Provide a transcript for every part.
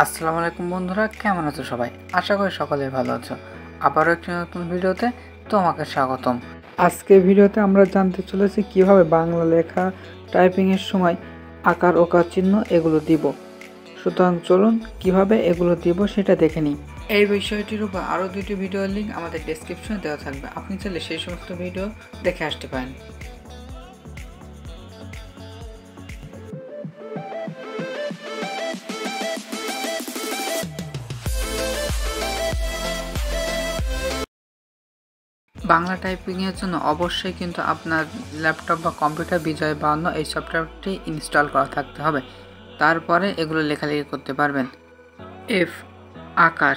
আসসালামু আলাইকুম বন্ধুরা, কেমন আছো সবাই? আশা করি সকলেই ভালো আছো। আবারও একটি নতুন ভিডিওতে তোমাকে স্বাগতম। আজকে ভিডিওতে আমরা জানতে চলেছি কিভাবে বাংলা লেখা টাইপিংয়ের সময় আকার ওকার চিহ্ন এগুলো দিব। সুতরাং চলুন কিভাবে এগুলো দিব সেটা দেখে নিই। এই বিষয়টির উপর আরও দুটি ভিডিওর লিঙ্ক আমাদের ডেসক্রিপশনে দেওয়া থাকবে, আপনি চাইলে সেই সমস্ত ভিডিও দেখে আসতে পারেন। বাংলা টাইপিংয়ের জন্য অবশ্যই কিন্তু আপনার ল্যাপটপ বা কম্পিউটার বিজয় 52 এই সফটওয়্যারটি ইনস্টল করা থাকতে হবে। তারপরে এগুলো লেখালেখি করতে পারবেন। এফ আকার,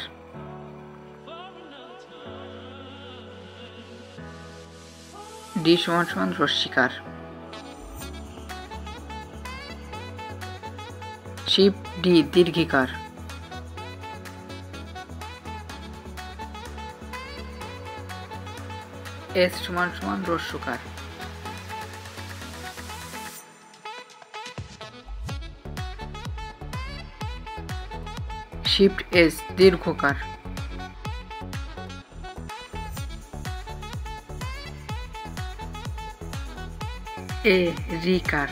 ডি = রস্যিকার, শিফট+ডি দীর্ঘিকার, এস = রস্যকার, শিফট+এস দীর্ঘকার, এ রিকার,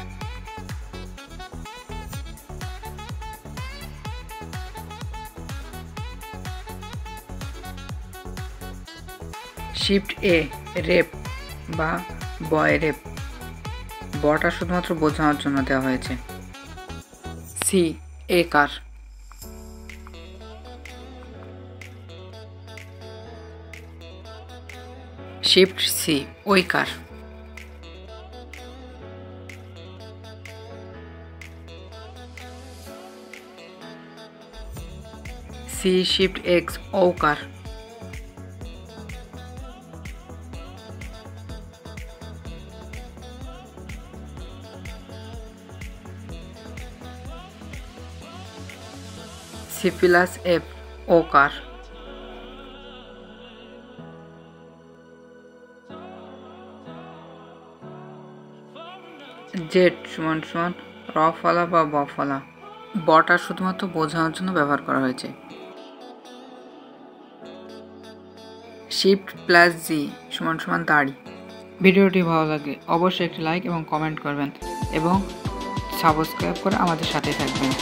শিফট+এ রেপ বা বয় রেপ, বটা শুধুমাত্র বোঝানোর জন্য দেওয়া হয়েছে। সি একার, শিফট+সি ওইকার, C+X ঔকার, C+F ওকার, জেড = রফলা বা বফলা, বটা শুধুমাত্র বোঝানোর জন্য ব্যবহার করা হয়েছে। Shift+G = দাড়ি। ভিডিওটি ভালো লাগলে অবশ্যই একটি লাইক এবং কমেন্ট করবেন এবং সাবস্ক্রাইব করে আমাদের সাথে থাকবেন।